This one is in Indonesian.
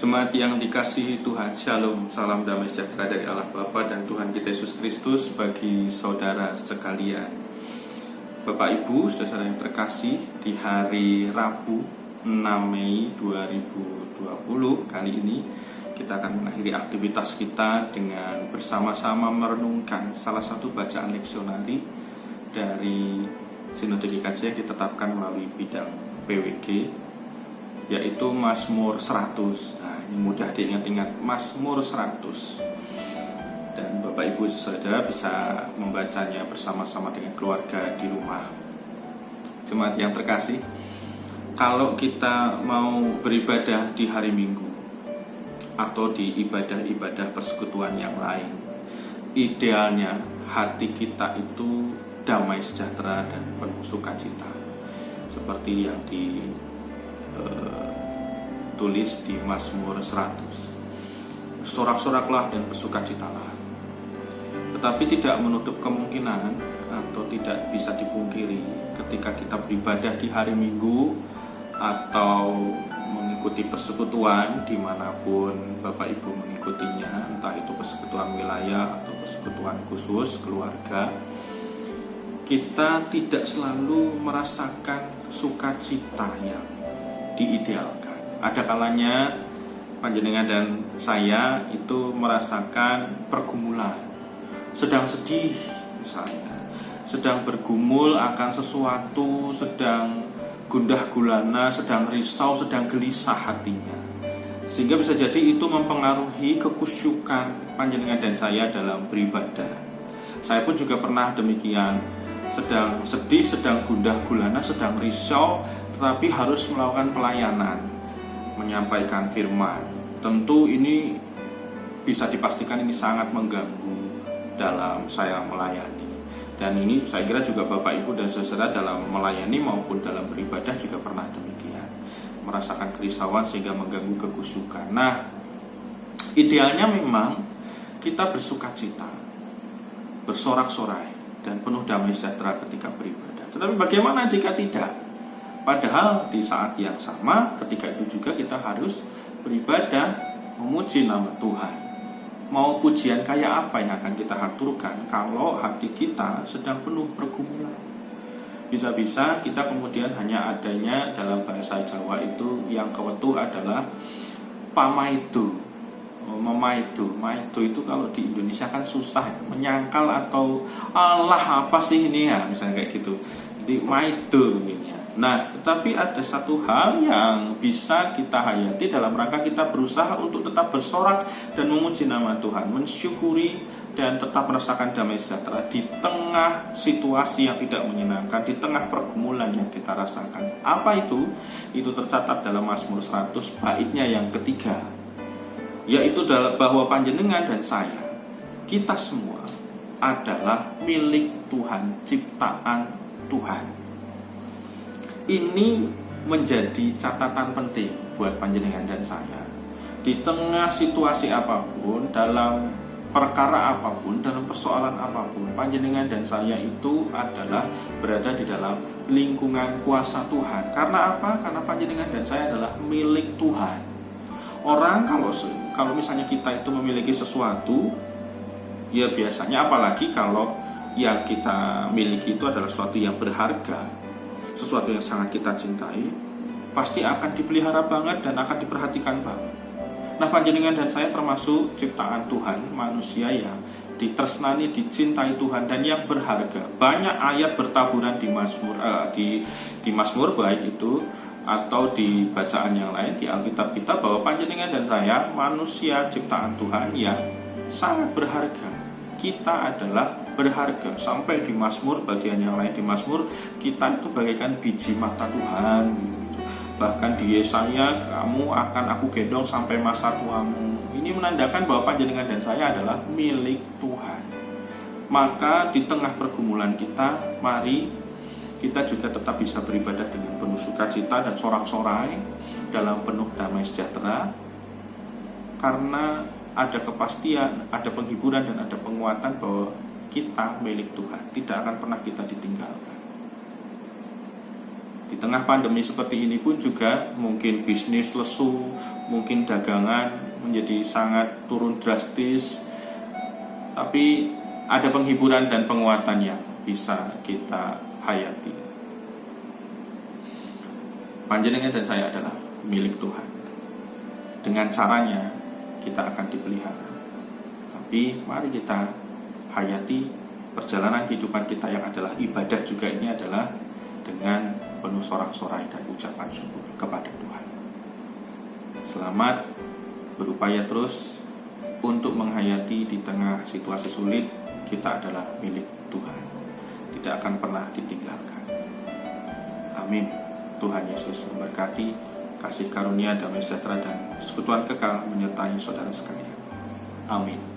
Jemaat yang dikasihi Tuhan, Shalom, salam damai sejahtera dari Allah Bapa dan Tuhan kita Yesus Kristus bagi saudara sekalian. Bapak Ibu, saudara yang terkasih, di hari Rabu 6 Mei 2020 kali ini kita akan mengakhiri aktivitas kita dengan bersama-sama merenungkan salah satu bacaan leksionari dari Sinode GKJ yang ditetapkan melalui bidang PWG, yaitu Mazmur 100. Nah, ini mudah diingat-ingat, Mazmur 100. Dan Bapak Ibu saudara bisa membacanya bersama-sama dengan keluarga di rumah. Jemaat yang terkasih, kalau kita mau beribadah di hari Minggu atau di ibadah-ibadah persekutuan yang lain, idealnya hati kita itu damai sejahtera dan penuh sukacita, seperti yang tulis di Mazmur 100. Bersorak-soraklah dan bersukacitalah. Tetapi tidak menutup kemungkinan atau tidak bisa dipungkiri ketika kita beribadah di hari Minggu atau mengikuti persekutuan dimanapun Bapak Ibu mengikutinya, entah itu persekutuan wilayah atau persekutuan khusus keluarga, kita tidak selalu merasakan sukacita yang diidealkan. Ada kalanya panjenengan dan saya itu merasakan pergumulan, sedang sedih misalnya, sedang bergumul akan sesuatu, sedang gundah gulana, sedang risau, sedang gelisah hatinya, sehingga bisa jadi itu mempengaruhi kekusyukan panjenengan dan saya dalam beribadah. Saya pun juga pernah demikian, sedang sedih, sedang gundah gulana, sedang risau, tetapi harus melakukan pelayanan, menyampaikan firman. Tentu ini bisa dipastikan ini sangat mengganggu dalam saya melayani. Dan ini saya kira juga Bapak Ibu dan saudara dalam melayani maupun dalam beribadah juga pernah demikian, merasakan kerisauan sehingga mengganggu kekusyukan. Nah, idealnya memang kita bersukacita, bersorak-sorai dan penuh damai sejahtera ketika beribadah. Tetapi bagaimana jika tidak? Padahal di saat yang sama ketika itu juga kita harus beribadah, memuji nama Tuhan. Mau pujian kayak apa yang akan kita haturkan kalau hati kita sedang penuh pergumulan? Bisa-bisa kita kemudian hanya adanya dalam bahasa Jawa itu yang kewetu adalah pamaido, memaido. Maido itu kalau di Indonesia kan susah, menyangkal atau Allah apa sih ini ya, misalnya kayak gitu. Jadi maido ini. Nah, tetapi ada satu hal yang bisa kita hayati dalam rangka kita berusaha untuk tetap bersorak dan memuji nama Tuhan, mensyukuri dan tetap merasakan damai sejahtera di tengah situasi yang tidak menyenangkan, di tengah pergumulan yang kita rasakan. Apa itu? Itu tercatat dalam Mazmur 100 baitnya yang ketiga, yaitu bahwa panjenengan dan saya, kita semua adalah milik Tuhan, ciptaan Tuhan. Ini menjadi catatan penting buat panjenengan dan saya. Di tengah situasi apapun, dalam perkara apapun, dalam persoalan apapun, panjenengan dan saya itu adalah berada di dalam lingkungan kuasa Tuhan. Karena apa? Karena panjenengan dan saya adalah milik Tuhan. Orang kalau misalnya kita itu memiliki sesuatu, ya biasanya apalagi kalau yang kita miliki itu adalah sesuatu yang berharga, sesuatu yang sangat kita cintai, pasti akan dipelihara banget dan akan diperhatikan banget. Nah, panjenengan dan saya termasuk ciptaan Tuhan, manusia yang ditresnani, dicintai Tuhan dan yang berharga. Banyak ayat bertaburan di Mazmur, di Mazmur baik itu atau di bacaan yang lain di Alkitab kita, bahwa panjenengan dan saya manusia ciptaan Tuhan yang sangat berharga. Kita adalah berharga. Sampai di Mazmur bagian yang lain di Mazmur, kita itu bagaikan biji mata Tuhan. Bahkan di Yesaya, kamu akan aku gendong sampai masa tuamu. Ini menandakan bahwa panjenengan dan saya adalah milik Tuhan. Maka di tengah pergumulan kita, mari kita juga tetap bisa beribadah dengan penuh sukacita dan sorak-sorai dalam penuh damai sejahtera, karena ada kepastian, ada penghiburan dan ada penguatan bahwa kita milik Tuhan, tidak akan pernah kita ditinggalkan. Di tengah pandemi seperti ini pun juga mungkin bisnis lesu, mungkin dagangan menjadi sangat turun drastis, tapi ada penghiburan dan penguatan yang bisa kita hayati. Panjenengan dan saya adalah milik Tuhan. Dengan caranya kita akan dipelihara. Tapi mari kita hayati perjalanan kehidupan kita yang adalah ibadah juga ini adalah dengan penuh sorak-sorai dan ucapan syukur kepada Tuhan. Selamat berupaya terus untuk menghayati di tengah situasi sulit. Kita adalah milik Tuhan, tidak akan pernah ditinggalkan. Amin. Tuhan Yesus memberkati, kasih karunia, damai sejahtera dan persekutuan kekal menyertai saudara sekalian. Amin.